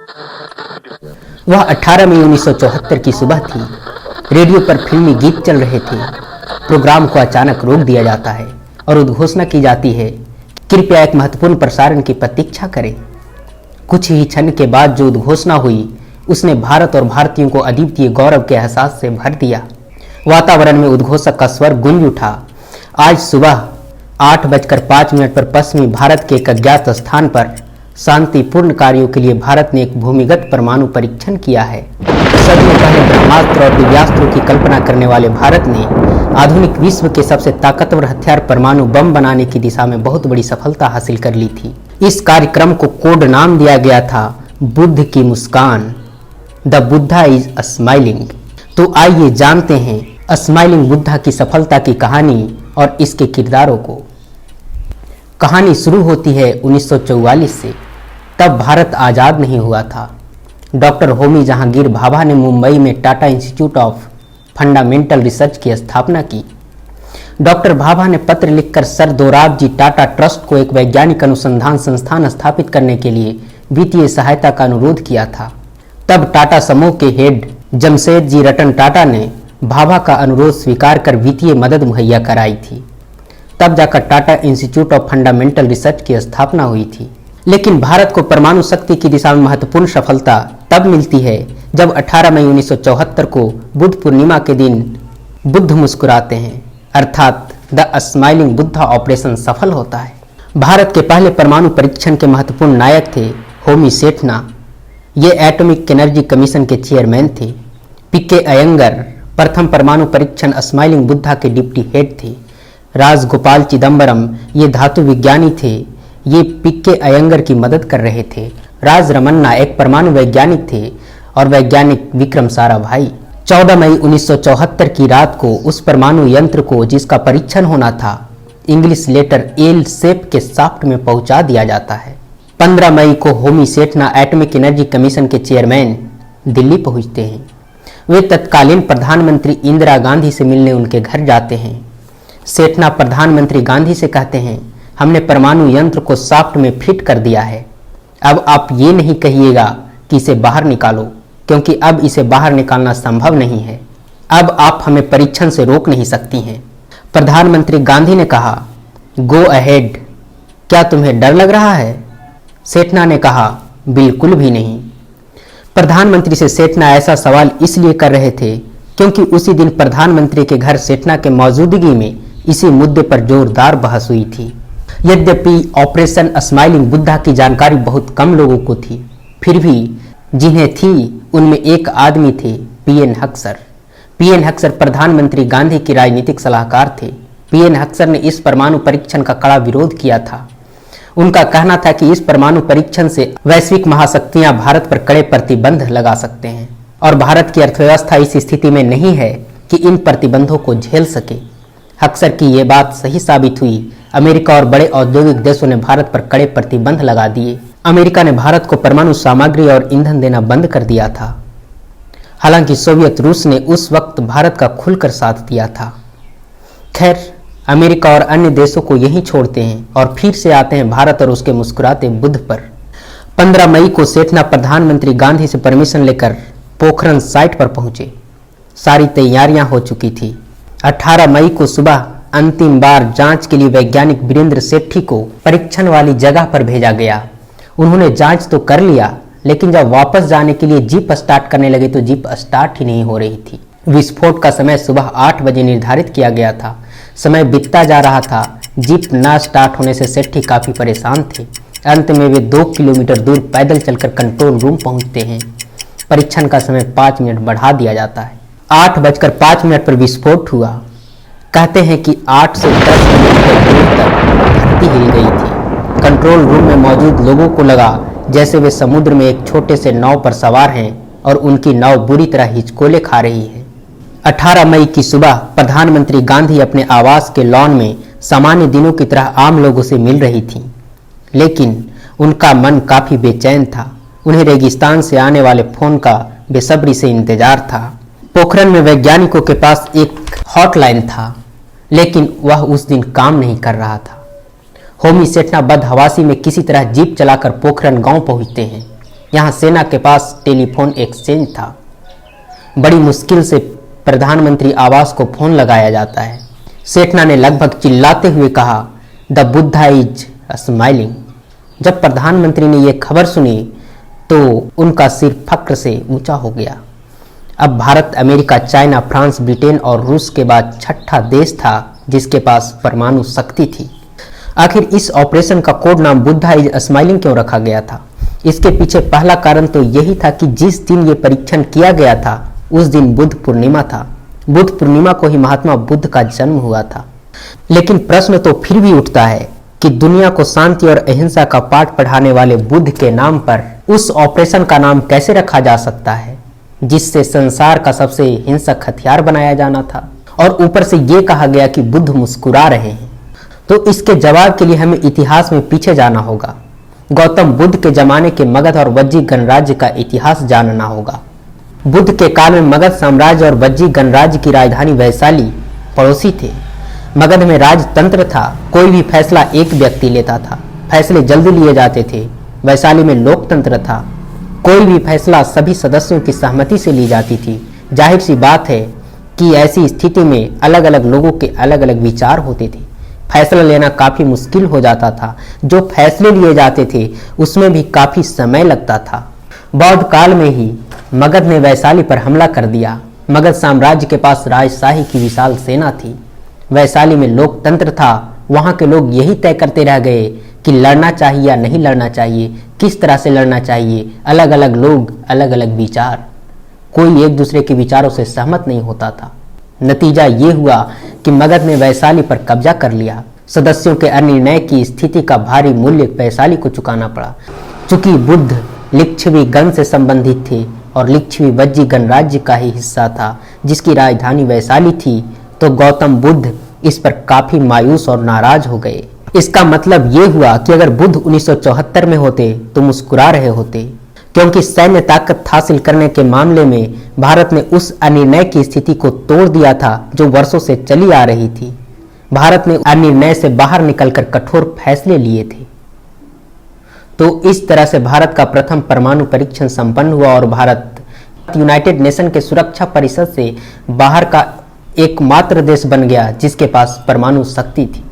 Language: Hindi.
वह 18 मई 1974 की सुबह थी। रेडियो पर फिल्मी गीत चल रहे थे। प्रोग्राम को अचानक रोक दिया जाता है और उद्घोषणा की जाती है, कृपया एक महत्वपूर्ण प्रसारण की प्रतीक्षा करें। कुछ ही क्षण के बाद जो उद्घोषणा हुई उसने भारत और भारतीयों को अद्वितीय गौरव के एहसास से भर दिया। वातावरण में उद्घोषक का स्वर गूंज उठा। आज सुबह 8:05 पर पश्चिमी भारत के एक अज्ञात स्थान पर शांतिपूर्ण कार्यों के लिए भारत ने एक भूमिगत परमाणु परीक्षण किया है। सदियों पहले ब्रह्मास्त्र और दिव्यास्त्रों की कल्पना करने वाले भारत ने आधुनिक विश्व के सबसे ताकतवर हथियार परमाणु बम बनाने की दिशा में बहुत बड़ी सफलता हासिल कर ली थी। इस कार्यक्रम को कोड नाम दिया गया था बुद्ध की मुस्कान, द बुद्धा इज स्माइलिंग। तो आइए जानते हैं स्माइलिंग बुद्धा की सफलता की कहानी और इसके किरदारों को। कहानी शुरू होती है 1944 से। तब भारत आज़ाद नहीं हुआ था। डॉक्टर होमी जहांगीर भाभा ने मुंबई में Tata institute of fundamental research की स्थापना की। डॉक्टर भाभा ने पत्र लिखकर सर दोराबजी टाटा ट्रस्ट को एक वैज्ञानिक अनुसंधान संस्थान स्थापित करने के लिए वित्तीय सहायता का अनुरोध किया था। तब टाटा समूह के हेड जमशेदजी रतन टाटा ने भाभा का अनुरोध स्वीकार कर वित्तीय मदद मुहैया कराई थी। तब जाकर Tata institute of fundamental research की स्थापना हुई थी। लेकिन भारत को परमाणु शक्ति की दिशा में महत्वपूर्ण सफलता तब मिलती है जब 18 मई 1974 को बुद्ध पूर्णिमा के दिन बुद्ध मुस्कुराते हैं, अर्थात द स्माइलिंग बुद्धा ऑपरेशन सफल होता है। भारत के पहले परमाणु परीक्षण के महत्वपूर्ण नायक थे होमी सेठना। ये एटॉमिक एनर्जी कमीशन के चेयरमैन थे। पीके अयंगर प्रथम परमाणु परीक्षण स्माइलिंग बुद्धा के डिप्टी हेड थे। राजगोपाल चिदम्बरम ये धातु विज्ञानी थे। ये पीके अयंगर की मदद कर रहे थे। राज रमन्ना एक परमाणु वैज्ञानिक थे और वैज्ञानिक विक्रम साराभाई। 14 मई 1974 की रात को उस परमाणु यंत्र को जिसका परीक्षण होना था इंग्लिश लेटर एल शेप के शाफ्ट में पहुंचा दिया जाता है। 15 मई को Homi Sethna atomic energy commission के चेयरमैन दिल्ली पहुंचते हैं। वे तत्कालीन प्रधानमंत्री इंदिरा गांधी से मिलने उनके घर जाते हैं। सेठना प्रधानमंत्री गांधी से कहते हैं, हमने परमाणु यंत्र को शाफ्ट में फिट कर दिया है। अब आप ये नहीं कहिएगा कि इसे बाहर निकालो, क्योंकि अब इसे बाहर निकालना संभव नहीं है। अब आप हमें परीक्षण से रोक नहीं सकती हैं। प्रधानमंत्री गांधी ने कहा, गो अहेड। क्या तुम्हें डर लग रहा है? सेठना ने कहा, बिल्कुल भी नहीं। प्रधानमंत्री से सेठना ऐसा सवाल इसलिए कर रहे थे क्योंकि उसी दिन प्रधानमंत्री के घर सेठना के मौजूदगी में इसी मुद्दे पर जोरदार बहस हुई थी। यद्यपि ऑपरेशन स्माइलिंग बुद्धा की जानकारी बहुत कम लोगों को थी, फिर भी जिन्हें थी उनमें एक आदमी थे पीएन हक्सर। पीएन हक्सर प्रधानमंत्री गांधी के राजनीतिक सलाहकार थे। पीएन हक्सर ने इस परमाणु परीक्षण का कड़ा विरोध किया था। उनका कहना था कि इस परमाणु परीक्षण से वैश्विक महाशक्तियां भारत पर कड़े प्रतिबंध लगा सकते हैं और भारत की अर्थव्यवस्था इस स्थिति में नहीं है कि इन प्रतिबंधों को झेल सके। हक्सर की ये बात सही साबित हुई। अमेरिका और बड़े औद्योगिक देशों ने भारत पर कड़े प्रतिबंध लगा दिए। अमेरिका ने भारत को परमाणु सामग्री और ईंधन देना बंद कर दिया था। हालांकि सोवियत रूस ने उस वक्त भारत का खुलकर साथ दिया था। खैर, अमेरिका और अन्य देशों को यहीं छोड़ते हैं और फिर से आते हैं भारत और उसके मुस्कुराते बुद्ध पर। 15 मई को सेठना प्रधानमंत्री गांधी से परमिशन लेकर पोखरण साइट पर पहुंचे। सारी तैयारियां हो चुकी थी। 18 मई को सुबह अंतिम बार जांच के लिए वैज्ञानिक वीरेंद्र सेठी को परीक्षण वाली जगह पर भेजा गया। उन्होंने जांच तो कर लिया, लेकिन जब वापस जाने के लिए जीप स्टार्ट करने लगे तो जीप स्टार्ट ही नहीं हो रही थी। विस्फोट का समय सुबह 8 बजे निर्धारित किया गया था। समय बीतता जा रहा था। जीप ना स्टार्ट होने से सेठी काफी परेशान थे। अंत में वे 2 किलोमीटर दूर पैदल चलकर कंट्रोल रूम पहुंचते हैं। परीक्षण का समय 5 मिनट बढ़ा दिया जाता है। 8:05 पर विस्फोट हुआ। कहते हैं कि 8 से 10 किलोमीटर दूर तक धरती हिल गई थी। कंट्रोल रूम में मौजूद लोगों को लगा जैसे वे समुद्र में एक छोटे से नाव पर सवार हैं और उनकी नाव बुरी तरह हिचकोले खा रही है। 18 मई की सुबह प्रधानमंत्री गांधी अपने आवास के लॉन में सामान्य दिनों की तरह आम लोगों से मिल रही थीं, लेकिन उनका मन काफी बेचैन था। उन्हें रेगिस्तान से आने वाले फोन का बेसब्री से इंतजार था। पोखरण में वैज्ञानिकों के पास एक हॉटलाइन था, लेकिन वह उस दिन काम नहीं कर रहा था। होमी सेठना बदहवासी में किसी तरह जीप चलाकर पोखरण गांव पहुंचते हैं। यहाँ सेना के पास टेलीफोन एक्सचेंज था। बड़ी मुश्किल से प्रधानमंत्री आवास को फोन लगाया जाता है। सेठना ने लगभग चिल्लाते हुए कहा, द बुद्धा इज स्माइलिंग। जब प्रधानमंत्री ने यह खबर सुनी तो उनका सिर फक्र से ऊंचा हो गया। अब Bharat, America, China, France, Britain और रूस के बाद छठा देश था जिसके पास परमाणु शक्ति थी। आखिर इस ऑपरेशन का कोड नाम बुद्धा इज स्माइलिंग क्यों रखा गया था? इसके पीछे पहला कारण तो यही था कि जिस दिन ये परीक्षण किया गया था उस दिन बुद्ध पूर्णिमा था। बुद्ध पूर्णिमा को ही महात्मा बुद्ध का जन्म हुआ था। लेकिन प्रश्न तो फिर भी उठता है कि दुनिया को शांति और अहिंसा का पाठ पढ़ाने वाले बुद्ध के नाम पर उस ऑपरेशन का नाम कैसे रखा जा सकता है जिससे संसार का सबसे हिंसक हथियार बनाया जाना था, और ऊपर से ये कहा गया कि बुद्ध मुस्कुरा रहे हैं। तो इसके जवाब के लिए हमें इतिहास में पीछे जाना होगा। गौतम बुद्ध के जमाने के मगध और वज्जी गणराज्य का इतिहास जानना होगा। बुद्ध के काल में मगध साम्राज्य और वज्जी गणराज्य की राजधानी वैशाली पड़ोसी थे। मगध में राजतंत्र था, कोई भी फैसला एक व्यक्ति लेता था, फैसले जल्दी लिए जाते थे। वैशाली में लोकतंत्र था, कोई भी फैसला सभी सदस्यों की सहमति से ली जाती थी। जाहिर सी बात है कि ऐसी स्थिति में अलग अलग लोगों के अलग अलग विचार होते थे, फैसला लेना काफी मुश्किल हो जाता था। जो फैसले लिए जाते थे उसमें भी काफी समय लगता था। बौद्ध काल में ही मगध ने वैशाली पर हमला कर दिया। मगध साम्राज्य के पास राजशाही की विशाल सेना थी। वैशाली में लोकतंत्र था, वहां के लोग यही तय करते रह गए कि लड़ना चाहिए या नहीं लड़ना चाहिए, किस तरह से लड़ना चाहिए। अलग अलग लोग, अलग अलग विचार, कोई एक दूसरे के विचारों से सहमत नहीं होता था। नतीजा ये हुआ कि मगध ने वैशाली पर कब्जा कर लिया। सदस्यों के अनिर्णय की स्थिति का भारी मूल्य वैशाली को चुकाना पड़ा। चूंकि बुद्ध लिच्छवी गण से संबंधित थे और लिच्छवी वज्जी गणराज्य का ही हिस्सा था जिसकी राजधानी वैशाली थी, तो गौतम बुद्ध इस पर काफी मायूस और नाराज हो गए। इसका मतलब ये हुआ कि अगर बुद्ध 1974 में होते तो मुस्कुरा रहे होते, क्योंकि सैन्य ताकत हासिल करने के मामले में भारत ने उस अनिर्णय की स्थिति को तोड़ दिया था जो वर्षों से चली आ रही थी। भारत ने अनिर्णय से बाहर निकलकर कठोर फैसले लिए थे। तो इस तरह से भारत का प्रथम परमाणु परीक्षण संपन्न हुआ और भारत यूनाइटेड नेशन के सुरक्षा परिषद से बाहर का एकमात्र देश बन गया जिसके पास परमाणु शक्ति थी।